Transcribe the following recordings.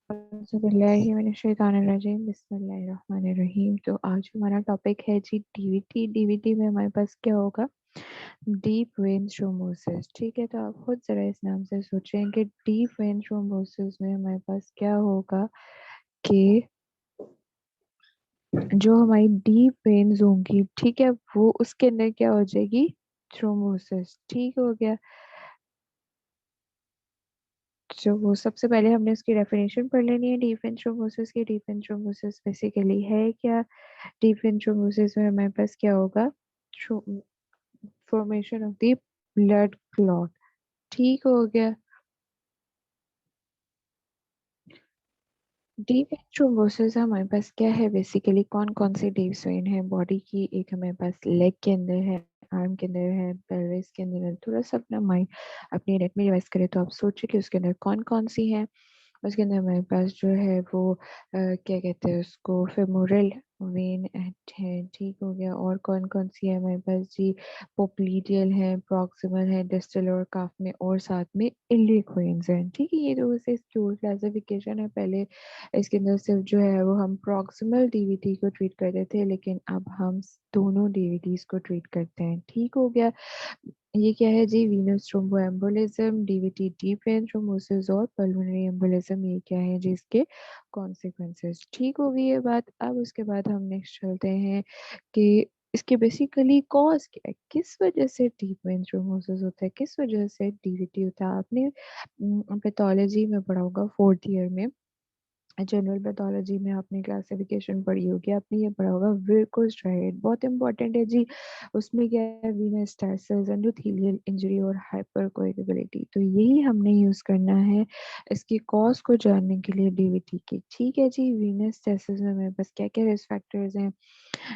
बिस्मिल्लाहिर्रहमानिर्रहीम। तो आज हमारा टॉपिक है जी डीवीटी। डीवीटी में हमारे पास क्या होगा? Deep vein thrombosis. ठीक है, तो आप खुद जरा इस नाम से सोचें कि डीप वेन थ्रोम्बोसिस में हमारे पास क्या होगा कि जो हमारी डीप वेन्स होंगी, ठीक है, वो उसके अंदर क्या हो जाएगी? थ्रोम्बोसिस। ठीक हो गया। जो वो सबसे पहले हमने उसकी डेफिनेशन पढ़ लेनी है डीप वेन थ्रोम्बोसिस की। डीप वेन थ्रोम्बोसिस बेसिकली है क्या? डीप वेन थ्रोम्बोसिस में हमारे पास क्या होगा? Formation of the blood clot. ठीक हो गया। डीप वेन थ्रोम्बोसिस हमारे पास क्या है? बेसिकली कौन कौन सी डीप वेन है बॉडी की? एक हमारे पास लेग के अंदर है, आर्म के अंदर है, पेल्विस के अंदर है। थोड़ा सा अपना माइंड अपनी नेट में रिवाइज करें तो आप सोचिए कि उसके अंदर कौन कौन सी है। उसके अंदर हमारे पास जो है वो क्या कहते हैं उसको, फेमोरल वेन है। ठीक हो गया। और कौन कौन सी है हमारे पास जी? पोप्लीडियल है, प्रॉक्सिमल है, डिस्टल और काफ में, और साथ में इलियक वेन्स हैं। ठीक है, ये तो वैसे इसकी और क्लासिफिकेशन है। पहले इसके अंदर सिर्फ जो है वो हम प्रॉक्सिमल डीवीटी को ट्रीट करते थे, लेकिन अब हम दोनों डीवीटीज को ट्रीट करते हैं। ठीक हो गया। ये क्या है जी? Venous thromboembolism, DVT deep vein thrombosis और पल्मोनरी एम्बोलिज्म। ये क्या है जी? इसके कॉन्सिक्वेंसेस। ठीक हो गई ये बात। अब उसके बाद हम नेक्स्ट चलते हैं कि इसके बेसिकली कॉज क्या है, किस वजह से डीप वेन थ्रोम्बोसिस होता है, किस वजह से डीवीटी होता है। आपने पैथोलॉजी में पढ़ा होगा फोर्थ ईयर में, जनरल पैथोलॉजी में आपने क्लासिफिकेशन पढ़ी होगी, आपने ये पढ़ा होगा विर्कोज स्ट्राइड, बहुत इंपॉर्टेंट है जी। उसमें क्या है? वीनस टार्सल्स, एंडोथेलियल इंजरी और हाइपरकोएगुलेबिलिटी। तो यही हमने यूज करना है इसकी कॉज को जानने के लिए डीवीटी की। ठीक है जी। वीनस टार्सल्स में मेरे पास क्या क्या रिस्क फैक्टर्स हैं?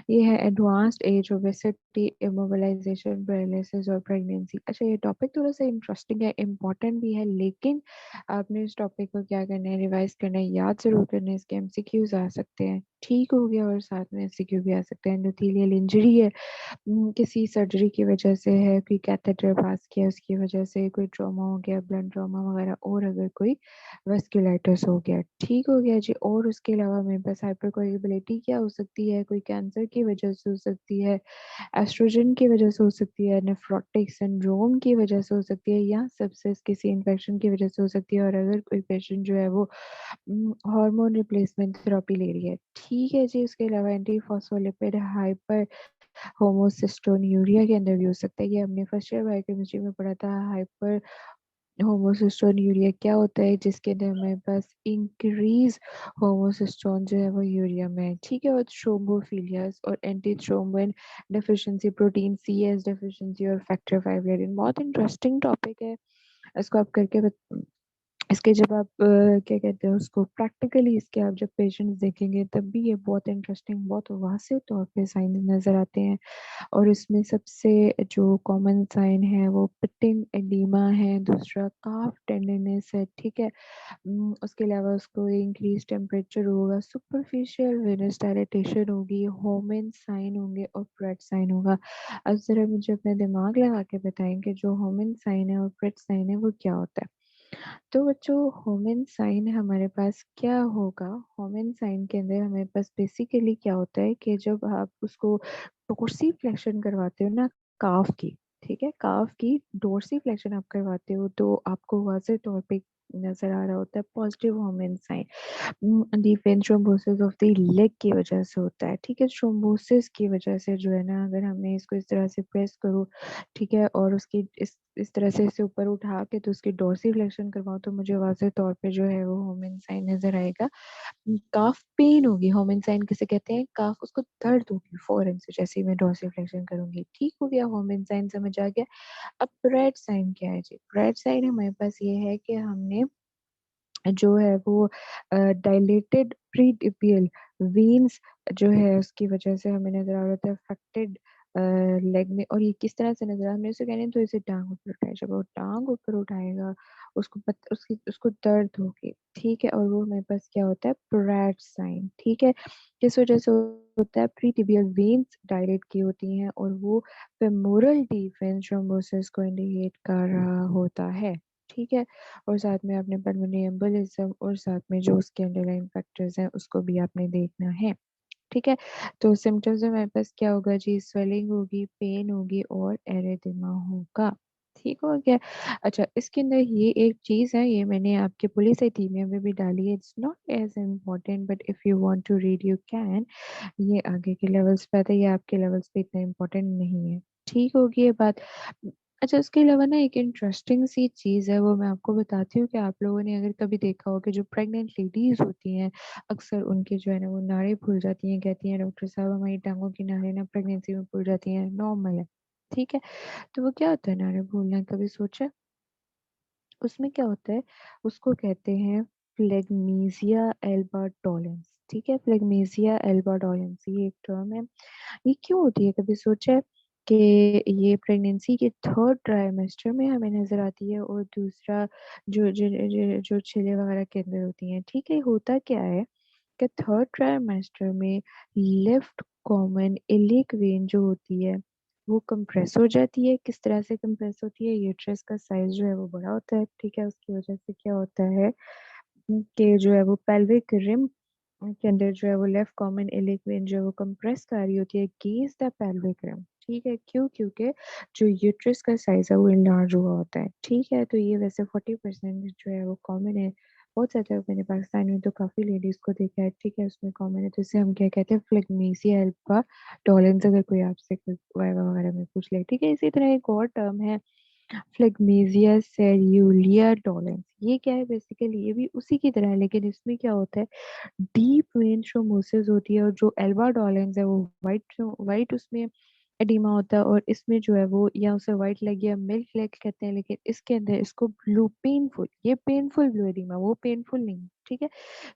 ये है advanced age, obesity, immobilisation, paralysis और प्रेगनेंसी। अच्छा, ये टॉपिक थोड़ा सा इंटरेस्टिंग है, इम्पोर्टेंट भी है, लेकिन आपने इस टॉपिक को क्या करना है? रिवाइज करना है, याद जरूर करना है। इसके एमसीक्यूज आ सकते हैं। ठीक हो गया। और साथ में एमसीक्यू भी आ सकते हैं। एंडोथेलियल इंजरी है, किसी सर्जरी की वजह से है, कोई कैथेटर पास किया उसकी वजह से, कोई ट्रॉमा हो गया, ब्लड ट्रॉमा वगैरह, और अगर कोई वेस्कुलाइटिस हो गया। ठीक हो गया जी। और उसके अलावा मेरे पास हाइपरकोएगुलेबिलिटी क्या हो सकती है? कोई कैंसर की वजह से हो सकती है, एस्ट्रोजन की वजह से हो सकती है, नेफ्रोटिक सिंड्रोम की वजह से हो सकती है, या सेप्सिस किसी इन्फेक्शन की वजह से हो सकती है। और अगर कोई पेशेंट जो है वो हार्मोन रिप्लेसमेंट थेरेपी ले रही है। ठीक है जी। उसके अलावा एंटी फॉस्फोलिपिड हाइपर होमोसिस्टोन्यूरिया के अंदर भी हो सकता है। ये हमने फर्स्ट ईयर बायोकेमिस्ट्री में पढ़ा था। हाइपर होमोसिस्टोन्यूरिया क्या होता है? जिसके अंदर हमारे पास इंक्रीज होमोसिस्टोन जो है वो यूरिया में है। ठीक है। और थ्रोम्बोफिलियास और antithrombin deficiency, protein C S deficiency और फैक्टर 5 लेरिन। बहुत इंटरेस्टिंग टॉपिक है। इसको आप करके इसके जब आप क्या कहते हैं उसको, प्रैक्टिकली इसके आप जब पेशेंट्स देखेंगे तब भी ये बहुत इंटरेस्टिंग, बहुत वाज़ेह तौर पे साइन नज़र आते हैं। और इसमें सबसे जो कॉमन साइन है वो पिटिंग एडिमा है, दूसरा काफ टेंडरनेस है। ठीक है। उसके अलावा उसको इंक्रीज टेम्परेचर होगा, सुपरफिशियल वेनस डायलेटेशन होगी, होमेन साइन होंगे और प्रेट साइन होगा। अब ज़रा मुझे अपना दिमाग लगा के बताएं कि जो होमेन साइन है और प्रेट साइन है वो क्या होता है। तो बच्चों, होमेन साइन हमारे पास क्या होगा? होमेन साइन के अंदर हमारे पास बेसिकली क्या होता है कि जब आप उसको डोर्सी फ्लेक्शन करवाते हो ना, काफ की, ठीक है, काफ की डोर्सी फ्लेक्शन आप करवाते हो तो आपको वाज़ेह तौर पे नजर आ रहा होता है positive Homans sign. Defence thrombosis of the leg की वजह से होता है। ठीक है। थ्रोम्बोसिस की वजह से जो है ना, अगर हमें इसको इस तरह से प्रेस करो, ठीक है, और उसकी इस तरह से इसे ऊपर उठा के तो उसकी डोर्सिफ्लेक्शन करवाओ तो मुझे वाज़ेह तौर पे जो है वो होमेन साइन नजर आएगा। काफ पेन होगी, होमेन साइन किसे कहते हैं? काफ, उसको दर्द होगी फौरन से जैसे ही मैं डोर्सिफ्लेक्शन करूंगी। ठीक हो गया। होमेन साइन समझ आ गया। अब प्रेट साइन क्या है जी? प्रेट साइन हमारे पास ये है कि हमने जो है वो डायलेटेड प्रीटिपियल वेन्स जो है उसकी वजह से हमें नजर आ रहा था अफेक्टेड लेग में। और ये किस तरह से नजर आ, मैं उसे कहने तो इसे टांग ऊपर उठाए, जब वो टांग ऊपर उठाएगा उसको दर्द होगी। ठीक है। और वो मेरे पास क्या होता है? Pratt sign. ठीक है। किस वजह से होता है? प्रीटिबियल वेन्स डायलेट की होती हैं और वो फेमोरल डिफेंस थ्रोम्बोसिस को इंडिकेट कर रहा होता है। ठीक है? और साथ में आपने पल्मोनरी एम्बोलिज़्म और साथ में जो उसके अंडरलाइन फैक्टर्स हैं उसको भी आपने देखना है। ठीक है? तो सिम्पटम्स में हमारे पास क्या होगा जी, स्वेलिंग होगी, पेन होगी और एरिथेमा होगा। ठीक हो गया? अच्छा, इसके अंदर ये एक चीज़ है, ये मैंने आपके पॉलीसाइथेमिया में भी डाली है। It's not as important but if you want to read you can. ये आगे के लेवल्स पे आता है, ये आपके लेवल्स पे इतना इम्पोर्टेंट नहीं है। ठीक होगी ये बात? अच्छा, उसके अलावा ना एक इंटरेस्टिंग सी चीज़ है, वो मैं आपको बताती हूँ कि आप लोगों ने अगर कभी देखा हो कि जो प्रेग्नेंट लेडीज़ होती हैं, अक्सर उनके जो है ना वो नाड़ें फूल जाती हैं, कहती हैं डॉक्टर साहब हमारी टाँगों की नाड़ें ना प्रेगनेंसी में फूल जाती हैं, नॉर्मल है। ठीक है? तो वो क्या होता है नाड़ें फूलना, कभी सोचा? उसमें क्या होता है, उसको कहते हैं फ्लेगमेसिया एल्बाडोलेंस। ठीक है? फ्लेगमेसिया एल्बाडोलेंस ये एक टर्म है। ये क्यों होती है, कभी सोचा है कि ये प्रेगनेंसी के 3rd ट्राइमेस्टर में हमें नज़र आती है और दूसरा जो छिले वगैरह के अंदर होती हैं, ठीक है? होता क्या है कि 3rd ट्राइमेस्टर में लेफ्ट कॉमन इलिक वेन जो होती है, वो कंप्रेस हो जाती है। किस तरह से कंप्रेस होती है? यूट्रस का साइज़ जो है वो बड़ा होता है, ठीक है? उसकी वजह से क्या होता है कि जो है वो पेल्विक रिम के अंदर जो है वो लेफ्ट कॉमन इलिक वेन जो है वो कंप्रेस कर रही होती है अगेंस्ट द पेल्विक रिम। ठीक है? क्यों? क्योंकि जो यूट्रस का साइज़ है वो एनलार्ज हुआ होता है। ठीक है? तो ये वैसे 40% जो है वो कॉमन है। बहुत ज़्यादा मैंने पाकिस्तान में तो काफ़ी लेडीज़ को देखा है, ठीक है? उसमें कॉमन है, तो इसे हम क्या कहते हैं फ्लेगमेसिया एल्बा डोलेंस, अगर कोई आपसे कोई वाइवा वगैरह में पूछ ले, ठीक है? इसी तरह एक और टर्म है फ्लेगमेसिया सेरेलिया डोलेंस। ये क्या है बेसिकली, ये भी उसी की तरह है, लेकिन इसमें क्या होता है, डीप वेन थ्रोम्बोसिस होती है और जो एल्बा डोलेंस है वो व्हाइट उसमें एडिमा होता है और इसमें जो है वो या उसे व्हाइट लेग या मिल्क लेग कहते हैं, लेकिन इसके अंदर इसको ब्लू पेनफुल, ये पेनफुल ब्लू एडिमा, वो पेनफुल नहीं, ठीक है?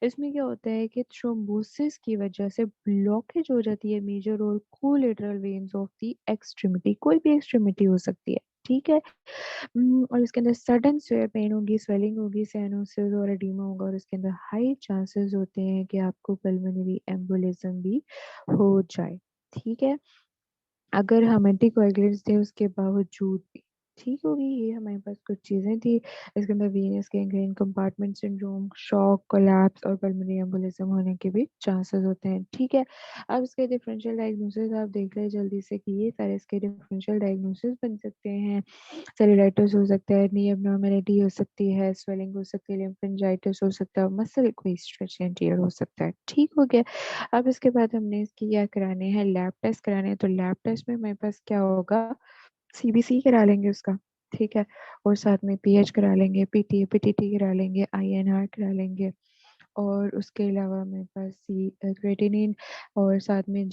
इसमें क्या होता है कि थ्रोम्बोसिस की वजह से ब्लॉकेज हो जाती है मेजर और collateral veins of the extremity, कोई भी एक्सट्रीमिटी हो सकती है, ठीक है? और इसके अंदर सडन पेन होगी, स्वेलिंग होगी, साइनोसिस और एडिमा होगा और इसके अंदर हाई चांसेस होते हैं कि आपको पल्मोनरी एम्बोलिज्म भी हो जाए, ठीक है? अगर हम एंटीकोएगुलेंट्स थे उसके बावजूद भी, ठीक हो गई। ये हमारे पास कुछ चीज़ें थी। इसके अंदर Venus gangrene, compartment syndrome, shock, collapse और पल्मोनरी एम्बोलिज्म होने के भी चांसेस होते हैं, ठीक है? अब इसके डिफरेंशियल डायग्नोसिस आप देख लें जल्दी से कि ये सारे इसके डिफरेंशियल डायग्नोसिस बन सकते हैं। सेलुलाइटिस हो सकता है, नी एब्नॉर्मैलिटी हो सकती है, स्वेलिंग हो सकती है, लिम्फेंजाइटिस हो सकता है, मसल कोई स्ट्रेच एंड टियर हो सकता है, ठीक हो गया? अब इसके बाद हमने इसकी क्या कराने हैं, लैब टेस्ट कराने हैं, तो लैब टेस्ट में मेरे पास क्या होगा, सीबीसी करा लेंगे उसका, ठीक है? और साथ में पीएच करा लेंगे, पीटीटी करा लेंगे, आईएनआर करा लेंगे और उसके अलावा मेरे पास क्रेटिनिन और साथ में